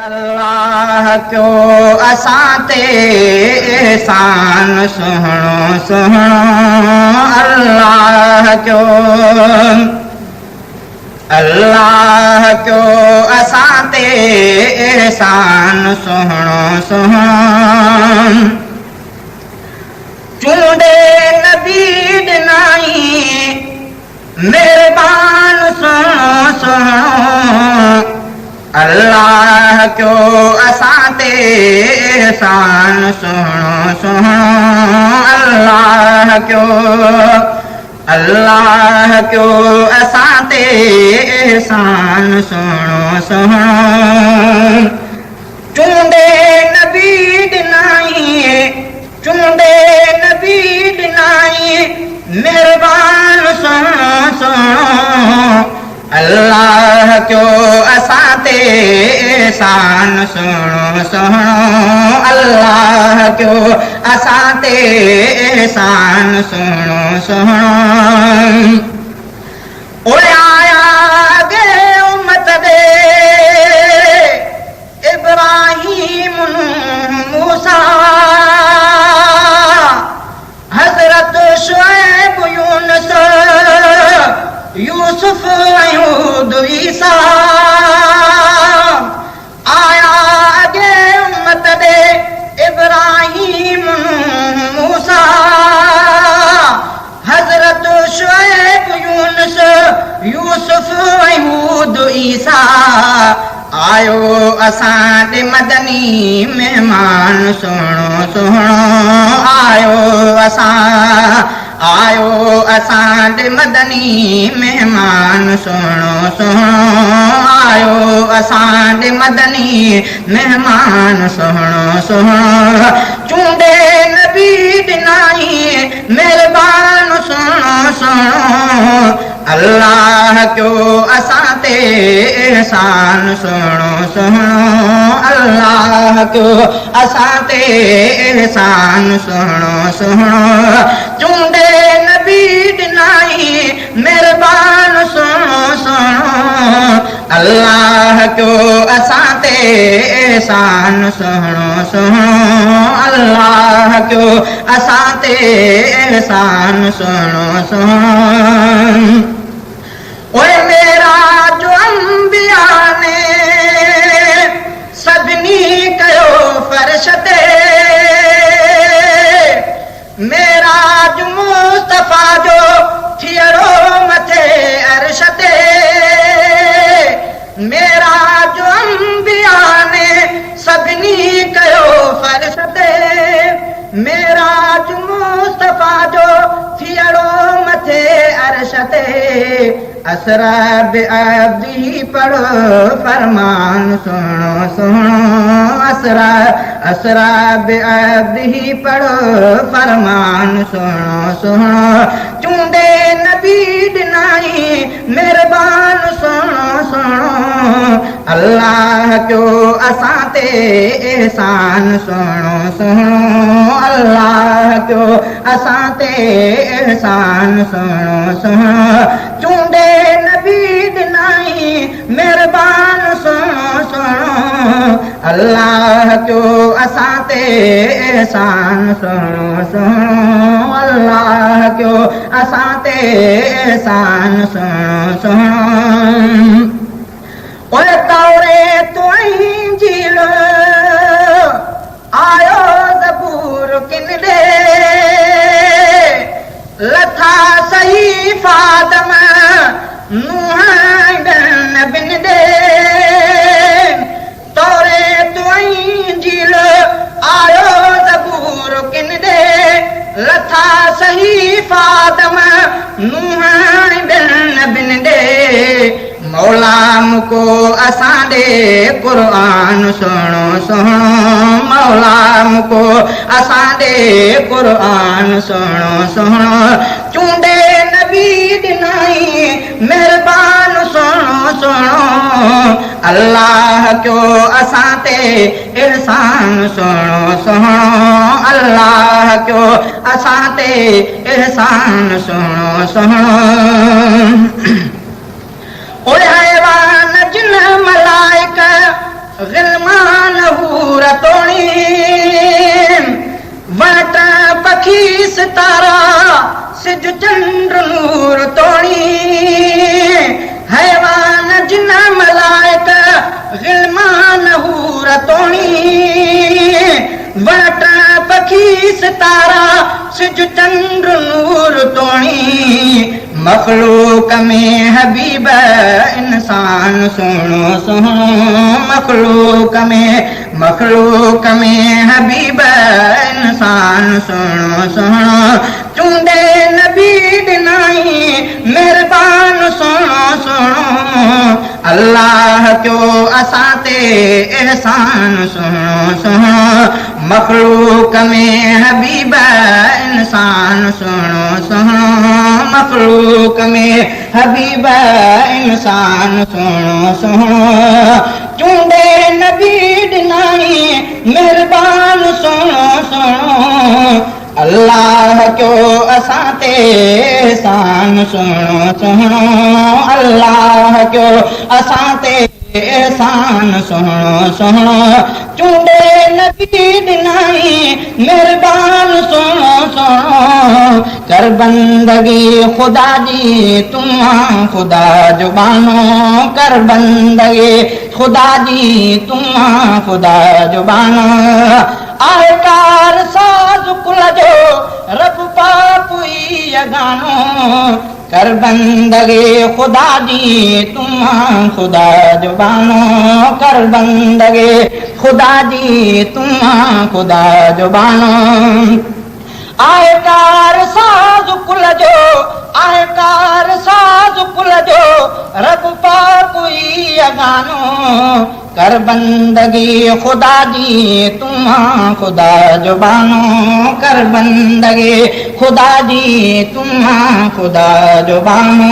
अल्लाह क्यों असाते एहसान सुहणो सुहणो अल्लाह क्यों असाते एहसान सुहणो सुहणो चूंडे नबी ॾिनाई मेहरबान सुहणो सुहणो अल्लाह क्यों असाते एहसान सुहणो सुहणो अल्लाह क्यों असाते एहसान सुहणो सुहणो चूंडे नबी ॾिनाई मेहरबान सुहणो सुहणो अल्लाह क्यों असाते एहसान सुहणो सुहणो अल्लाह क्यों असाते एहसान सुहणो सुहणो ओए आया अगे उम्मत दे इब्राहीम मूसा हजरत शुएब यूनुस यूसुफ अयूद ईसा आया अगे उम्मत दे इब्राहीम मूसा हजरत शुएब यूनुस यूसुफ अयूद ईसा आयो असां ॾे मदनी मेहमान सुहिणो सुहिणो आयो असां ॾे मदनी मेहमान सुहिणो सुहिणो आयो असां ॾे मदनी मेहमान सुहिणो सुहिणो चूंडे नबी ॾिनाई मेहरबान सुहिणो सुहिणो अल्लाह क्यों असाते एहसान सुहणो सुहणो अल्लाह क्यों असाते एहसान सुहणो सुहणो चूंडे नबी ॾिनाई मेहरबान सुहणो सुहणो अल्लाह क्यों असाते एहसान सुहणो सुहणो अल्लाह क्यों असाते एहसान सुहणो सुहणो ओए मेरा जो अंबिया ने सभिनी कयो फर्श ते मेरा जो मुस्तफा जो थियरो मथे अर्श ते मेरा जो अंबिया ने सभिनी कयो फर्श ते मेरा जो मुस्तफा जो थियरो मथे अर्श ते असरा बे अब्दी पढ़ो फरमान सुनो सुनो असरा बे अब्दी पढ़ो फरमान सुनो सुनो चूंडे नबी ॾिनाई मेहरबान सुनो सुनो अल्लाह क्यों असाते एहसान सुनो सुनो अल्लाह क्यों असाते एहसान सुनो सुनो चूंडे नबी ॾिनाई मेहरबान सुनो सुनो अल्लाह क्यों असाते एहसान सुनो सुनो अल्लाह क्यों असाते एहसान सुनो सुनो ओए तौरे तू इंजील आयो ज़बूर किन दे लथा सही फादम नूह बिन दे तौरे तू इंजील आयो ज़बूर किन दे लथा सही फादम नूह बिन दे मौला मुको असां ॾे क़ुरान सुहिणो सुहिणो मौला मुको असां ॾे क़ुरान सुहिणो सुहिणो चूंडे नबी ॾिनाई मेहरबान सुहिणो सुहिणो अल्लाह क्यों असाते एहसान सुहिणो सुहिणो अल्लाह क्यों असाते एहसान सुहिणो सुहिणो ओए हैवान जिन मलाइका ग़िल्मान सितारा सिज चंद्र नूर तोड़ी हैवान जिन्ना मलाइक गिलमान हूर तोड़ी वट पखी सितारा सिज चंद्र नूर तोड़ी मखलूक में हबीब इंसान सुनो सुनो मखलूक में हबीब इंसान सुनो सुनो चूंडे नबी दिनाई मेहरबान सुनो सुनो अल्लाह क्यों असाते एहसान सुनो सुनो मखलूक में हबीब इंसान सुनो सुनो मखलूक में हबीब इंसान सुनो सुनो चूंडे नबी दिनाई मेहरबान सुनो सुनो अल्लाह क्यों असाते एहसान सुनो सुनो अल्लाह क्यों असाते एहसान सुनो सुनो चूंडे नबी दिनाई मेहरबान सुनो सुनो कर बंदगी खुदा जी तुम खुदा जुबानो कर बंदगी खुदा जी तुम खुदा जुबानो आयकार साज कुल जो रब पापुई गानो कर बंदगी खुदा जी तुम खुदा जुबानो कर बंदगी खुदा जी तुम खुदा जुबानो आयकार साज कुल जो रब पापुई गानो कर बंदगी खुदा जी तुम खुदा जुबानो कर बंदगी खुदा जी तुम खुदा जुबानो